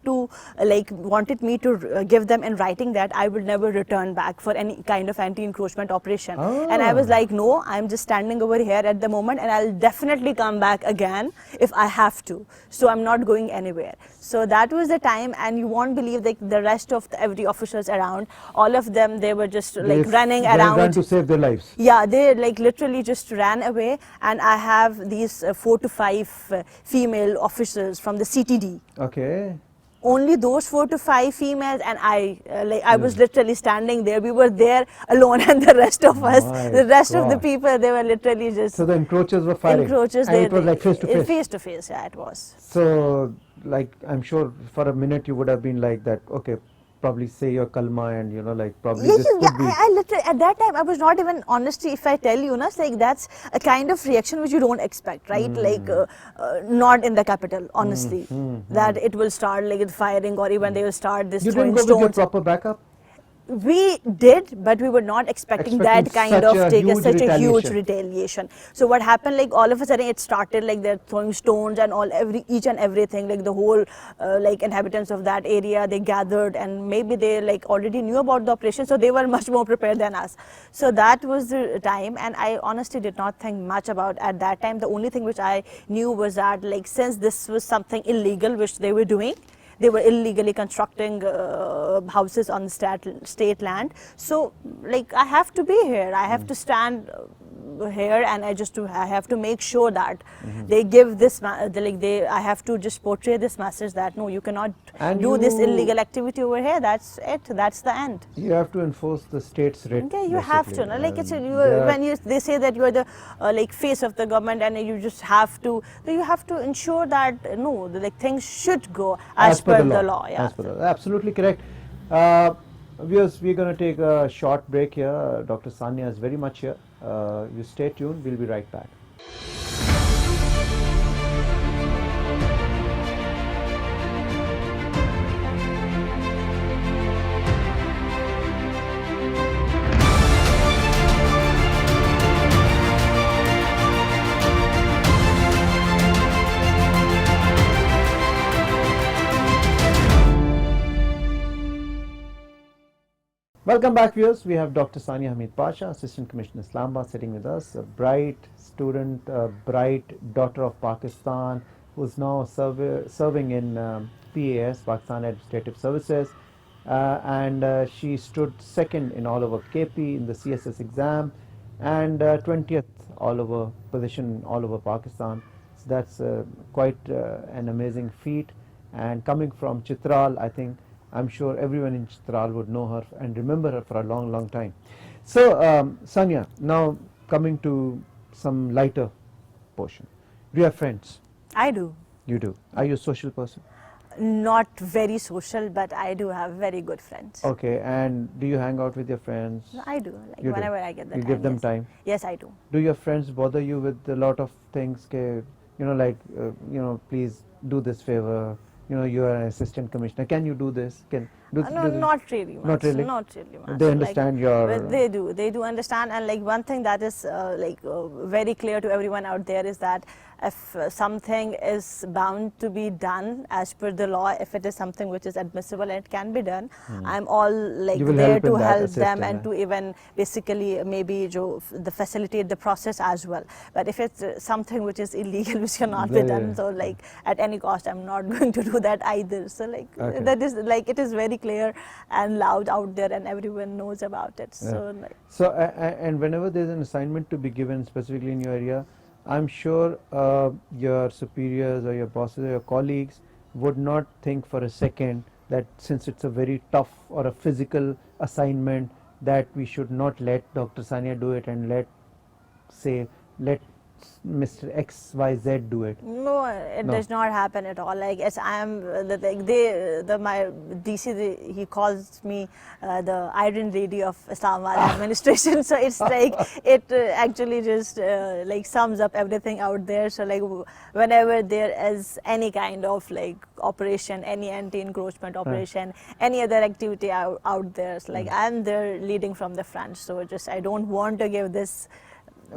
me to give them in writing that I will never return back for any kind of anti-encroachment operation. And I was like, no, I'm just standing over here at the moment, and I'll definitely come back again if I have to. So I'm not going anywhere. So that was the time, and you won't believe the rest of every officers around, all of them, they were just running around. They ran to save their lives. Yeah, they literally just ran away, and I have these 4 to 5 female officers from the CTD. Okay. Only those 4 to 5 females, and I was literally standing there. We were there alone, and the rest of us, the rest of the people, they were literally just. So the encroachers were firing. Encroachers, and it was like face to face. Face to face, yeah, it was. So, I'm sure for a minute you would have been like that. Okay, probably say your kalma, and probably this could be. I literally at that time I was not even, honestly, if I tell you, that's a kind of reaction which you don't expect, right? Not in the capital, honestly, that it will start firing, or even they will start this. You didn't go with your proper backup? we did, but we were not expecting that kind such of a take huge such a huge retaliation. retaliation. So what happened, like all of a sudden it started like they're throwing stones and each and everything, like the whole like inhabitants of that area, they gathered, and maybe they like already knew about the operation, so they were much more prepared than us. So that was the time, and I honestly did not think much about at that time. The only thing which I knew was that like since this was something illegal which they were doing, they were illegally constructing houses on state land. So like I have to be here, I have to stand here, and I have to make sure that they give this I have to just portray this message that no, you cannot And do this you- illegal activity over here. That's it, that's the end. You have to enforce the state's writ. Yeah, you have to. basically. No? Like it's And there are- when they say that you are the like face of the government, and you just have to. You have to ensure that no, like things should go as per the law. Yeah. As per the law. Absolutely correct. Viewers, we're going to take a short break here. Dr. Sania is very much here. You stay tuned. We'll be right back. Welcome back, viewers. We have Dr. Sania Pasha, Assistant Commissioner Islamabad, sitting with us. A bright student, a bright daughter of Pakistan, who's now serving in PAS, Pakistan Administrative Services, and she stood second in all over KP in the CSS exam, and 20th all over position all over Pakistan. So that's quite an amazing feat. And coming from Chitral, I think I'm sure everyone in Chitral would know her and remember her for a long, long time. So, Sania, now coming to some lighter portion. Do you have friends? I do. You do. Are you a social person? Not very social, but I do have very good friends. Okay, and do you hang out with your friends? I do. Like You do. whenever I get the You time. give them yes. time? Yes, I do. Do your friends bother you with a lot of things? Like, please do this favor. You are an assistant commissioner. Can you do this? No, this? not really much. Not really? Not really much. They understand your... But they do. They do understand. And like one thing that is very clear to everyone out there is that if something is bound to be done as per the law, if it is something which is admissible and it can be done, I'm all like there to help them and to even basically maybe facilitate the process as well. But if it's something which is illegal, which cannot be done, so like at any cost, I'm not going to do that either. So like that is like it is very clear and loud out there, and everyone knows about it. So like, and whenever there's an assignment to be given specifically in your area, I'm sure your superiors or your bosses or your colleagues would not think for a second that since it's a very tough or a physical assignment that we should not let Dr. Sania do it and let Mr. XYZ do it. no, it does not happen at all. Like I am my DC, he calls me the Iron Lady of Islamabad administration. So it's like it actually just like sums up everything out there. So like whenever there is any kind of like operation, any anti-encroachment operation, any other activity out there, so like I'm there leading from the front. So just I don't want to give this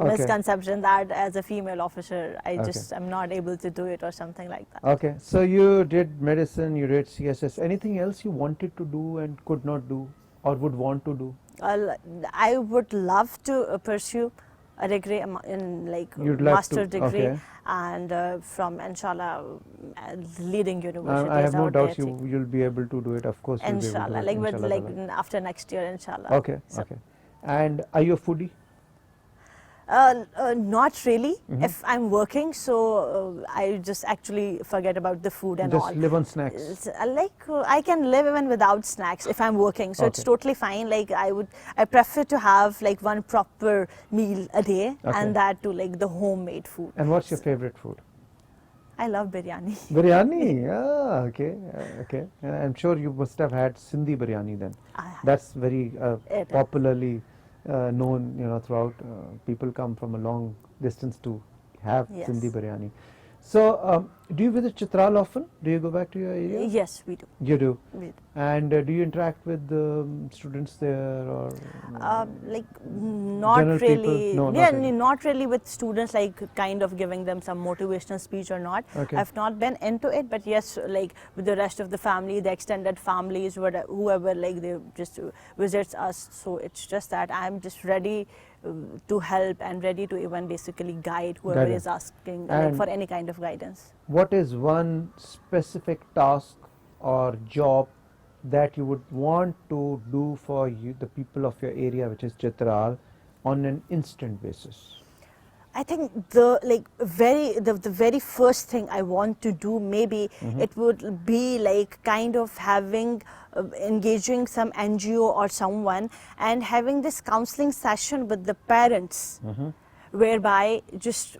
misconception that as a female officer I just am not able to do it or something like that. Okay, so you did medicine, you did CSS. Anything else you wanted to do and could not do or would want to do? I would love to pursue a degree in like master degree and from inshallah leading universities. I have no out doubts there, you'll be able to do it. Of course, you'll inshallah, be able to do it. like with after next year, inshallah. Okay, So, okay. And are you a foodie? Not really. If I'm working, so I just actually forget about the food and all. Just live on snacks. I can live even without snacks if I'm working, so it's totally fine. Like I prefer to have like one proper meal a day, and that too like the homemade food. And what's your favorite food? I love biryani. Biryani. Okay, okay. I'm sure you must have had Sindhi biryani then. That's very popularly known, throughout. People come from a long distance to have Sindhi biryani. So, Do you visit Chitral often? Do you go back to your area? Yes, we do. You do. We do. And do you interact with the students there, or Like general not people? really, No, yeah, not really. not really with students, like kind of giving them some motivational speech or not. Okay. I've not been into it, but yes, like with the rest of the family, the extended families, whoever, like they just visits us. So it's just that I'm just ready to help and ready to even basically guide whoever Guidance. is asking like And for any kind of guidance. what is one specific task or job that you would want to do for you, the people of your area, which is Chitral, on an instant basis? I think the very first thing I want to do, maybe it would be like kind of having engaging some NGO or someone and having this counseling session with the parents, whereby just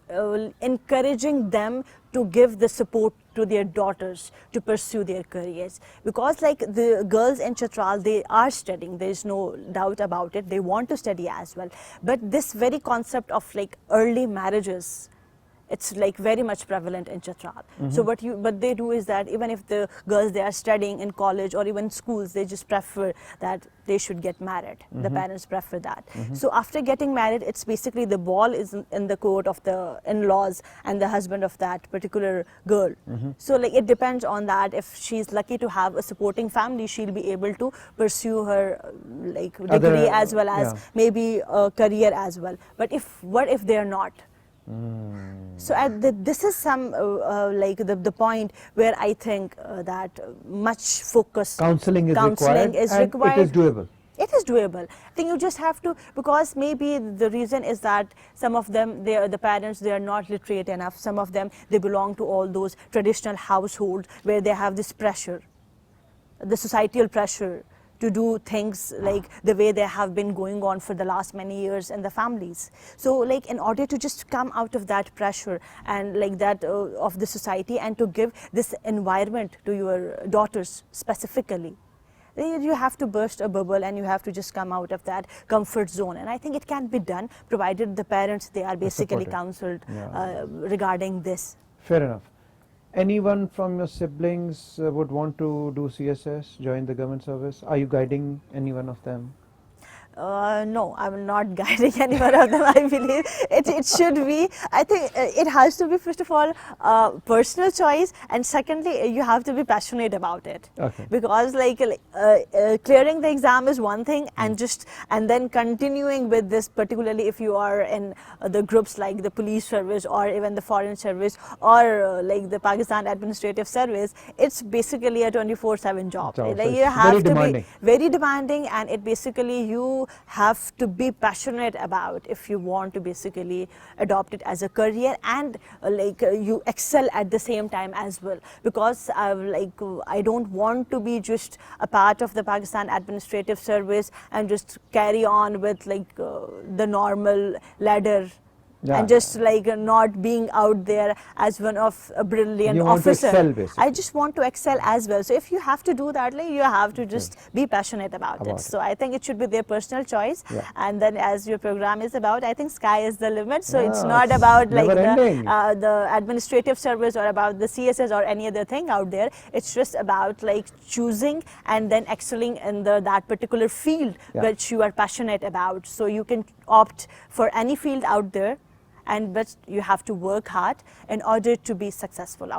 encouraging them to give the support to their daughters to pursue their careers, because like the girls in Chitral, they are studying, there is no doubt about it, they want to study as well, but this very concept of like early marriages, it's like very much prevalent in Chitral. So what they do is that even if the girls, they are studying in college or even schools, they just prefer that they should get married. The parents prefer that. So after getting married, it's basically the ball is in the court of the in-laws and the husband of that particular girl. So like it depends on that. If she's lucky to have a supporting family, she'll be able to pursue her like degree as well as maybe a career as well. But what if they're not? So this is some like the point where I think that much focus Counseling is required, is and required. it is doable. It is doable. I think you just have to, because maybe the reason is that some of them, the parents, they are not literate enough. Some of them, they belong to all those traditional households where they have this pressure, the societal pressure to do things like the way they have been going on for the last many years in the families. So like in order to just come out of that pressure and like that of the society, and to give this environment to your daughters specifically, you have to burst a bubble and you have to just come out of that comfort zone. And I think it can be done provided the parents, they are basically counseled regarding this. Fair enough. Anyone from your siblings would want to do CSS, join the government service? Are you guiding any one of them? No, I'm not guiding any one of them. I believe it should be. I think it has to be, first of all, personal choice, and secondly, you have to be passionate about it. Okay. Because like clearing the exam is one thing, and then continuing with this, particularly if you are in the groups like the police service or even the foreign service or like the Pakistan administrative service, it's basically a 24/7 job. So Like it's you have very to demanding. be very demanding, and it basically you have to be passionate about if you want to basically adopt it as a career, and you excel at the same time as well. Because I don't want to be just a part of the Pakistan administrative service and just carry on with the normal ladder. Yeah. And just not being out there as one of a brilliant You want to officer. excel, basically. I just want to excel as well. So if you have to do that, you have to just be passionate about it. So I think it should be their personal choice. Yeah. And then as your program is about, I think sky is the limit. So it's Yeah, not it's about never ending. the administrative service or about the CSS or any other thing out there. It's just about choosing and then excelling in that particular field which you are passionate about. So you can opt for any field out there, but you have to work hard in order to be successful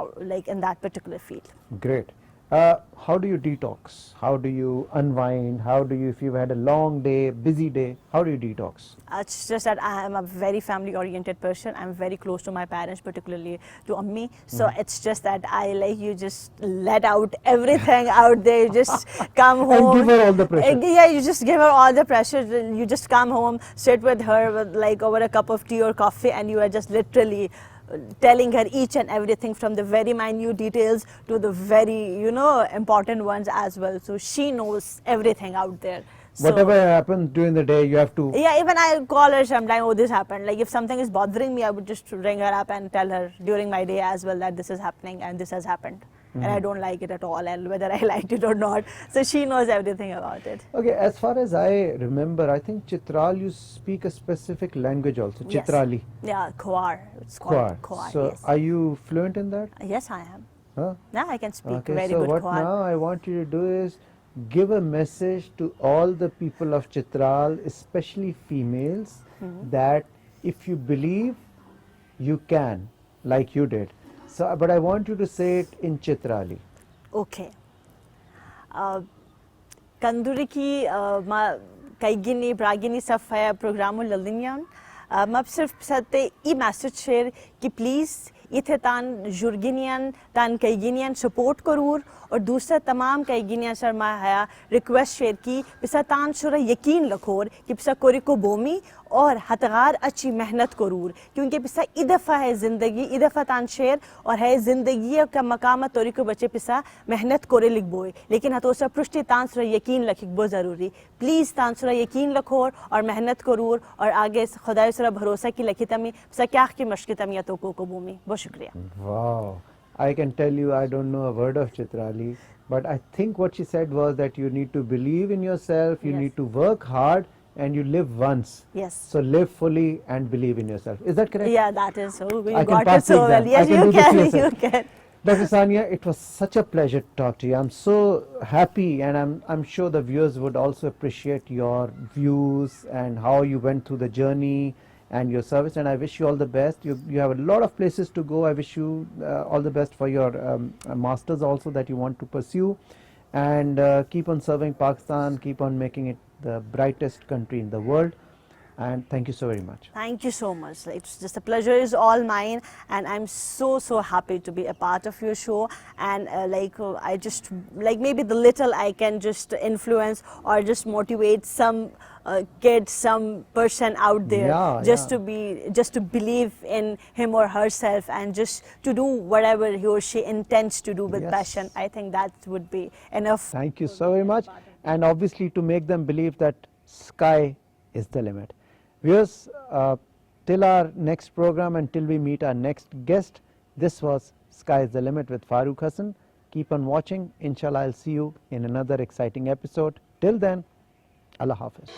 in that particular field. Great. How do you detox? How do you unwind? How do you, if you've had a long day, busy day, how do you detox? It's just that I am a very family oriented person. I'm very close to my parents, particularly to Ammi. So it's just that you just let out everything out there. You just come home. And give her all the pressure. Yeah, you just give her all the pressure. You just come home, sit with her with over a cup of tea or coffee, and you are just literally telling her each and everything, from the very minute details to the very important ones as well. So she knows everything out there. Whatever happens during the day, you have to. Yeah, even I call her sometimes, oh, this happened. Like if something is bothering me, I would just ring her up and tell her during my day as well that this is happening and this has happened. and I don't like it at all, and whether I liked it or not. So she knows everything about it. Okay, as far as I remember, I think Chitral you speak a specific language also, Yes. Chitrali. Yeah, Khwar. It's Khwar. called Khwar. So Yes. are you fluent in that? Yes, I am. Huh? Yeah, I can speak Okay, very so good what Khwar. now I want you to do is give a message to all the people of Chitral, especially females, that if you believe, you can, like you did. So, but I want you to say it in Chitrali. Okay. Kanduriki ma kaigini bragini safaya programu lalinian. Mab sirf sate I message share कि please इथे तान जुर्गिनियन तान काइगिनियन support Karur और दूसरा तमाम काइगिनियन sir मा हया request share की पिसा तान शुरा यकीन लखोर कि पिसा कोरी को बोमी और हतगार अच्छी मेहनत करूर क्योंकि पिसा इदफ़ा है ज़िंदगी इदफ़ा तान शेर और है ज़िंदगी का मकाम तोरी को बचे पिसा मेहनत कोरे लिख बोए लेकिन हतोसा पृष्ठि तान शुरा यकीन लखिक बो ज़रूरी प्लीज़ तान शुरा यकीन लखोर और मेहनत करूर और आगे खुदाई शुरा भरोसा की लखी तमी पिसा क्या की मश्क़ तमी तो को बोमी बहुत शुक्रिया. Wow, I can tell you I don't know a word of Chitrali, but I think what she said was that you need to believe in yourself, you Yes. need to work hard, and you live once. Yes. So live fully and believe in yourself. Is that correct? Yeah, that is so. You I can got pass it so the well. exam. Yes, I can you do the can. CSA. You can. Dr. Sania, it was such a pleasure to talk to you. I'm so happy, and I'm sure the viewers would also appreciate your views and how you went through the journey and your service. And I wish you all the best. You have a lot of places to go. I wish you all the best for your masters also that you want to pursue, and keep on serving Pakistan. Keep on making it the brightest country in the world. And thank you so very much. Thank you so much. It's just a pleasure is all mine, and I'm so happy to be a part of your show. And I just maybe the little I can just influence or just motivate some kid, some person out there, Yeah, just yeah. to believe in him or herself, and just to do whatever he or she intends to do with Yes. passion. I think that would be enough. Thank you so very much. And obviously to make them believe that sky is the limit. Viewers, till our next program and till we meet our next guest, this was Sky is the Limit with Farooq Hassan. Keep on watching. Inshallah, I'll see you in another exciting episode. Till then, Allah Hafiz.